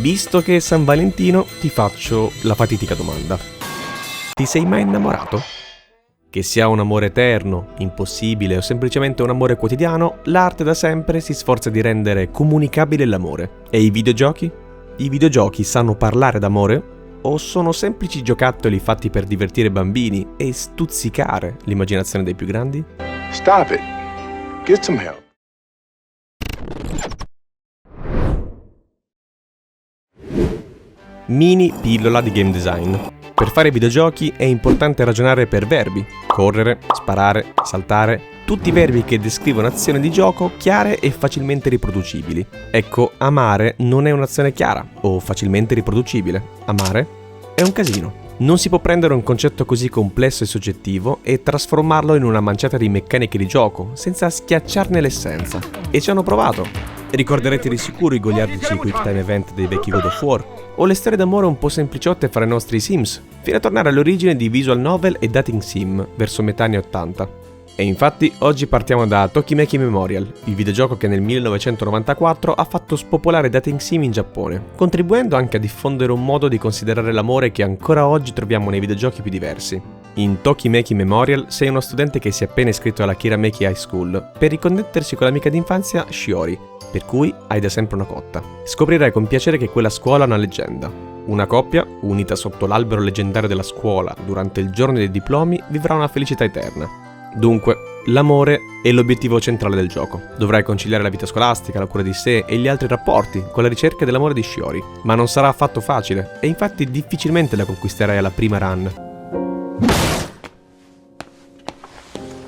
Visto che è San Valentino, ti faccio la fatidica domanda. Ti sei mai innamorato? Che sia un amore eterno, impossibile o semplicemente un amore quotidiano, l'arte da sempre si sforza di rendere comunicabile l'amore. E i videogiochi? I videogiochi sanno parlare d'amore? O sono semplici giocattoli fatti per divertire bambini e stuzzicare l'immaginazione dei più grandi? Stop it. Get some help. Mini pillola di game design. Per fare videogiochi è importante ragionare per verbi: correre, sparare, saltare, tutti verbi che descrivono azioni di gioco chiare e facilmente riproducibili. Ecco, amare non è un'azione chiara o facilmente riproducibile. Amare è un casino. Non si può prendere un concetto così complesso e soggettivo e trasformarlo in una manciata di meccaniche di gioco senza schiacciarne l'essenza. E ci hanno provato. Ricorderete di sicuro i goliardici quick time event dei vecchi God of War, o le storie d'amore un po' sempliciotte fra i nostri Sims, fino a tornare all'origine di visual novel e dating sim verso metà anni 80. E infatti oggi partiamo da Tokimeki Memorial, il videogioco che nel 1994 ha fatto spopolare dating sim in Giappone, contribuendo anche a diffondere un modo di considerare l'amore che ancora oggi troviamo nei videogiochi più diversi. In Tokimeki Memorial sei uno studente che si è appena iscritto alla Kirameki High School per riconnettersi con l'amica d'infanzia Shiori, per cui hai da sempre una cotta. Scoprirai con piacere che quella scuola ha una leggenda. Una coppia, unita sotto l'albero leggendario della scuola durante il giorno dei diplomi, vivrà una felicità eterna. Dunque, l'amore è l'obiettivo centrale del gioco. Dovrai conciliare la vita scolastica, la cura di sé e gli altri rapporti con la ricerca dell'amore di Shiori, ma non sarà affatto facile e infatti difficilmente la conquisterai alla prima run.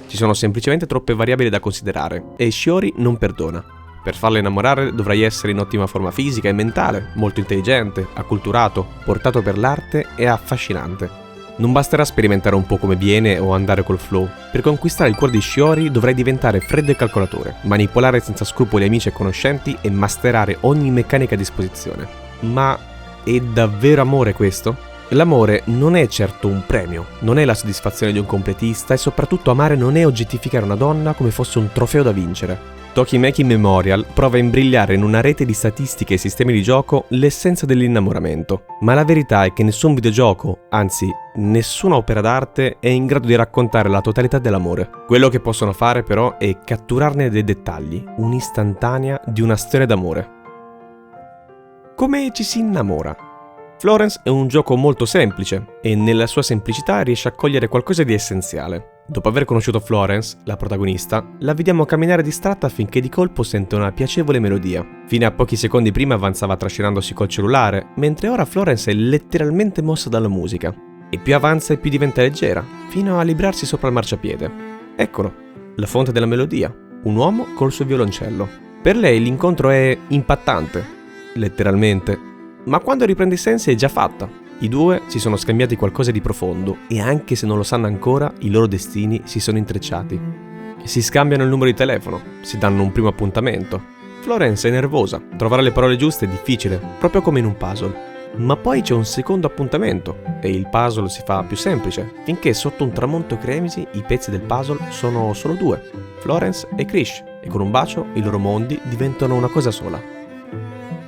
Ci sono semplicemente troppe variabili da considerare e Shiori non perdona. Per farla innamorare dovrai essere in ottima forma fisica e mentale, molto intelligente, acculturato, portato per l'arte e affascinante. Non basterà sperimentare un po' come viene o andare col flow. Per conquistare il cuore di Shiori dovrai diventare freddo e calcolatore, manipolare senza scrupoli amici e conoscenti e masterare ogni meccanica a disposizione. Ma è davvero amore questo? L'amore non è certo un premio, non è la soddisfazione di un completista e soprattutto amare non è oggettificare una donna come fosse un trofeo da vincere. Tokimeki Memorial prova a imbrigliare in una rete di statistiche e sistemi di gioco l'essenza dell'innamoramento, ma la verità è che nessun videogioco, anzi nessuna opera d'arte è in grado di raccontare la totalità dell'amore. Quello che possono fare però è catturarne dei dettagli, un'istantanea di una storia d'amore. Come ci si innamora? Florence è un gioco molto semplice e nella sua semplicità riesce a cogliere qualcosa di essenziale. Dopo aver conosciuto Florence, la protagonista, la vediamo camminare distratta finché di colpo sente una piacevole melodia. Fino a pochi secondi prima avanzava trascinandosi col cellulare, mentre ora Florence è letteralmente mossa dalla musica. E più avanza e più diventa leggera, fino a librarsi sopra il marciapiede. Eccolo, la fonte della melodia, un uomo col suo violoncello. Per lei l'incontro è impattante, letteralmente. Ma quando riprende i sensi è già fatta. I due si sono scambiati qualcosa di profondo e anche se non lo sanno ancora, i loro destini si sono intrecciati. Si scambiano il numero di telefono, si danno un primo appuntamento. Florence è nervosa, trovare le parole giuste è difficile, proprio come in un puzzle. Ma poi c'è un secondo appuntamento e il puzzle si fa più semplice, finché sotto un tramonto cremisi i pezzi del puzzle sono solo due, Florence e Krish, e con un bacio i loro mondi diventano una cosa sola.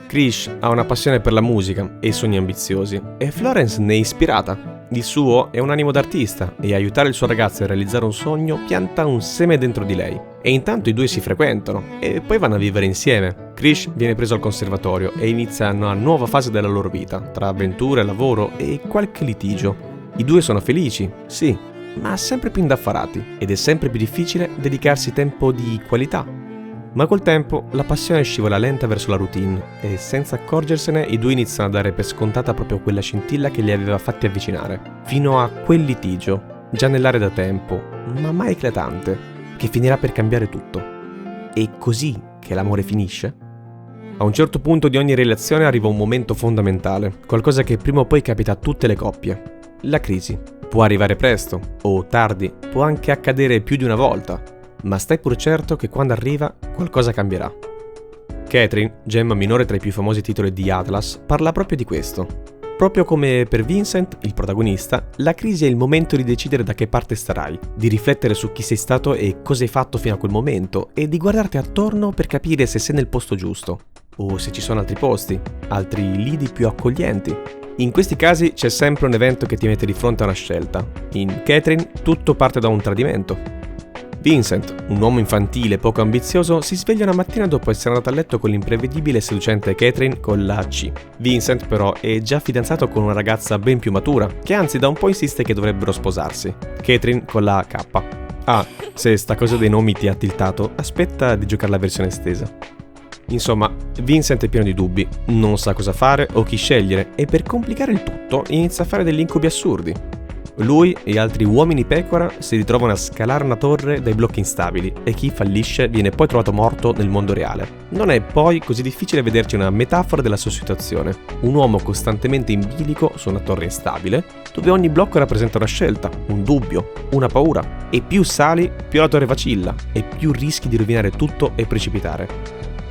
Krish ha una passione per la musica e i sogni ambiziosi e Florence ne è ispirata. Il suo è un animo d'artista e aiutare il suo ragazzo a realizzare un sogno pianta un seme dentro di lei. E intanto i due si frequentano e poi vanno a vivere insieme. Krish viene preso al conservatorio e inizia una nuova fase della loro vita, tra avventure, lavoro e qualche litigio. I due sono felici, sì, ma sempre più indaffarati ed è sempre più difficile dedicarsi tempo di qualità. Ma col tempo la passione scivola lenta verso la routine e senza accorgersene i due iniziano a dare per scontata proprio quella scintilla che li aveva fatti avvicinare, fino a quel litigio, già nell'aria da tempo, ma mai eclatante, che finirà per cambiare tutto. È così che l'amore finisce? A un certo punto di ogni relazione arriva un momento fondamentale, qualcosa che prima o poi capita a tutte le coppie. La crisi. Può arrivare presto o tardi, può anche accadere più di una volta, ma stai pur certo che quando arriva qualcosa cambierà. Catherine, gemma minore tra i più famosi titoli di Atlas, parla proprio di questo. Proprio come per Vincent, il protagonista, la crisi è il momento di decidere da che parte starai, di riflettere su chi sei stato e cosa hai fatto fino a quel momento e di guardarti attorno per capire se sei nel posto giusto. o se ci sono altri posti, altri lidi più accoglienti. In questi casi c'è sempre un evento che ti mette di fronte a una scelta. In Catherine tutto parte da un tradimento. Vincent, un uomo infantile poco ambizioso, si sveglia una mattina dopo essere andato a letto con l'imprevedibile e seducente Catherine con la C. Vincent però è già fidanzato con una ragazza ben più matura, che anzi da un po' insiste che dovrebbero sposarsi. Catherine con la K. Ah, se sta cosa dei nomi ti ha tiltato, aspetta di giocare la versione estesa. Insomma, Vincent è pieno di dubbi, non sa cosa fare o chi scegliere e per complicare il tutto inizia a fare degli incubi assurdi. Lui e altri uomini pecora si ritrovano a scalare una torre dai blocchi instabili e chi fallisce viene poi trovato morto nel mondo reale. Non è poi così difficile vederci una metafora della sua situazione. Un uomo costantemente in bilico su una torre instabile, dove ogni blocco rappresenta una scelta, un dubbio, una paura. E più sali, più la torre vacilla e più rischi di rovinare tutto e precipitare.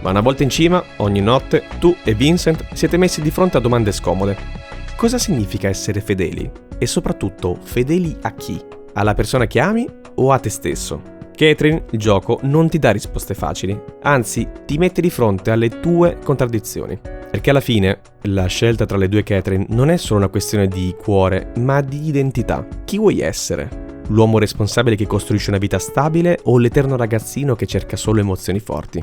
Ma una volta in cima, ogni notte, tu e Vincent siete messi di fronte a domande scomode. Cosa significa essere fedeli? E soprattutto, fedeli a chi? Alla persona che ami o a te stesso? Catherine, il gioco, non ti dà risposte facili, anzi ti mette di fronte alle tue contraddizioni. Perché alla fine, la scelta tra le due Catherine non è solo una questione di cuore, ma di identità. Chi vuoi essere? L'uomo responsabile che costruisce una vita stabile o l'eterno ragazzino che cerca solo emozioni forti?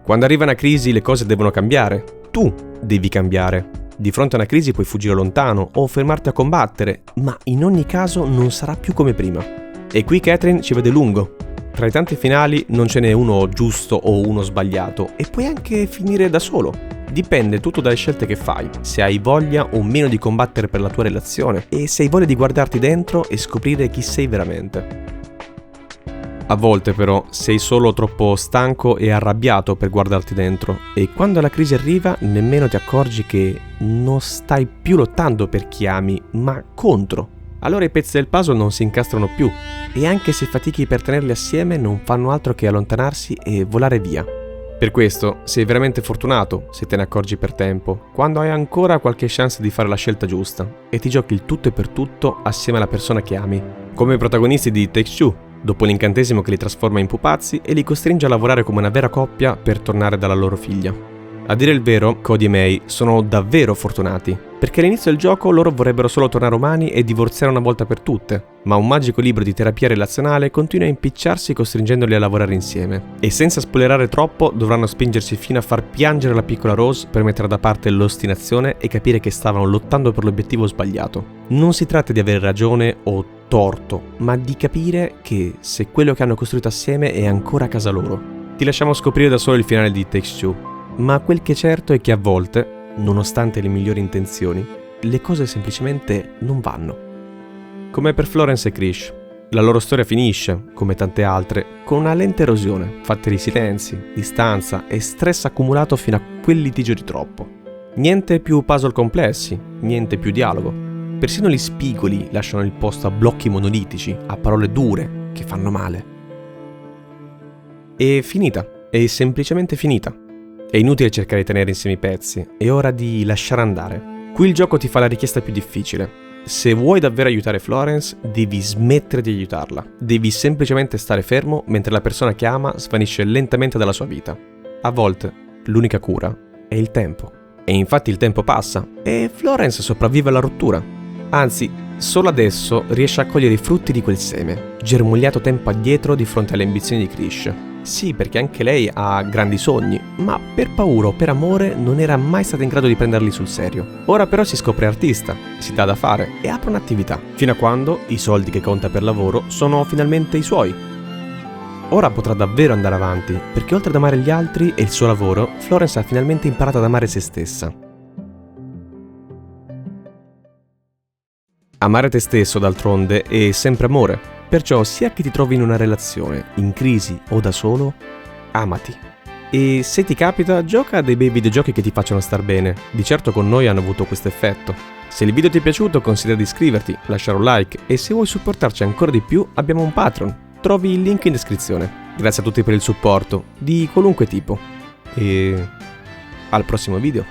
Quando arriva una crisi le cose devono cambiare. Tu devi cambiare. Di fronte a una crisi puoi fuggire lontano o fermarti a combattere, ma in ogni caso non sarà più come prima. E qui Catherine ci vede lungo. Tra i tanti finali non ce n'è uno giusto o uno sbagliato e puoi anche finire da solo. Dipende tutto dalle scelte che fai, se hai voglia o meno di combattere per la tua relazione e se hai voglia di guardarti dentro e scoprire chi sei veramente. A volte però sei solo troppo stanco e arrabbiato per guardarti dentro e quando la crisi arriva nemmeno ti accorgi che non stai più lottando per chi ami, ma contro. Allora i pezzi del puzzle non si incastrano più e anche se fatichi per tenerli assieme non fanno altro che allontanarsi e volare via. Per questo sei veramente fortunato se te ne accorgi per tempo, quando hai ancora qualche chance di fare la scelta giusta e ti giochi il tutto e per tutto assieme alla persona che ami, come i protagonisti di It Takes Two. Dopo l'incantesimo che li trasforma in pupazzi e li costringe a lavorare come una vera coppia per tornare dalla loro figlia. A dire il vero, Cody e May sono davvero fortunati, perché all'inizio del gioco loro vorrebbero solo tornare umani e divorziare una volta per tutte, ma un magico libro di terapia relazionale continua a impicciarsi costringendoli a lavorare insieme. E senza spoilerare troppo, dovranno spingersi fino a far piangere la piccola Rose per mettere da parte l'ostinazione e capire che stavano lottando per l'obiettivo sbagliato. Non si tratta di avere ragione o torto, ma di capire che se quello che hanno costruito assieme è ancora a casa loro. Ti lasciamo scoprire da solo il finale di It Takes Two, ma quel che è certo è che a volte, nonostante le migliori intenzioni, le cose semplicemente non vanno. Come per Florence e Krish, la loro storia finisce, come tante altre, con una lenta erosione, fatta di silenzi, distanza e stress accumulato fino a quel litigio di troppo. Niente più puzzle complessi, niente più dialogo. Persino gli spigoli lasciano il posto a blocchi monolitici, a parole dure che fanno male. È finita, è semplicemente finita. È inutile cercare di tenere insieme i pezzi, è ora di lasciare andare. Qui il gioco ti fa la richiesta più difficile. Se vuoi davvero aiutare Florence, devi smettere di aiutarla. Devi semplicemente stare fermo mentre la persona che ama svanisce lentamente dalla sua vita. A volte, l'unica cura è il tempo. E infatti il tempo passa e Florence sopravvive alla rottura. Anzi, solo adesso riesce a cogliere i frutti di quel seme, germogliato tempo addietro di fronte alle ambizioni di Krish. Sì, perché anche lei ha grandi sogni, ma per paura o per amore non era mai stata in grado di prenderli sul serio. Ora però si scopre artista, si dà da fare e apre un'attività, fino a quando i soldi che conta per lavoro sono finalmente i suoi. Ora potrà davvero andare avanti, perché oltre ad amare gli altri e il suo lavoro, Florence ha finalmente imparato ad amare se stessa. Amare te stesso, d'altronde, è sempre amore, perciò sia che ti trovi in una relazione, in crisi o da solo, amati. E se ti capita, gioca a dei bei videogiochi che ti facciano star bene, di certo con noi hanno avuto questo effetto. Se il video ti è piaciuto considera di iscriverti, lasciare un like e se vuoi supportarci ancora di più abbiamo un Patreon, trovi il link in descrizione. Grazie a tutti per il supporto, di qualunque tipo. E al prossimo video.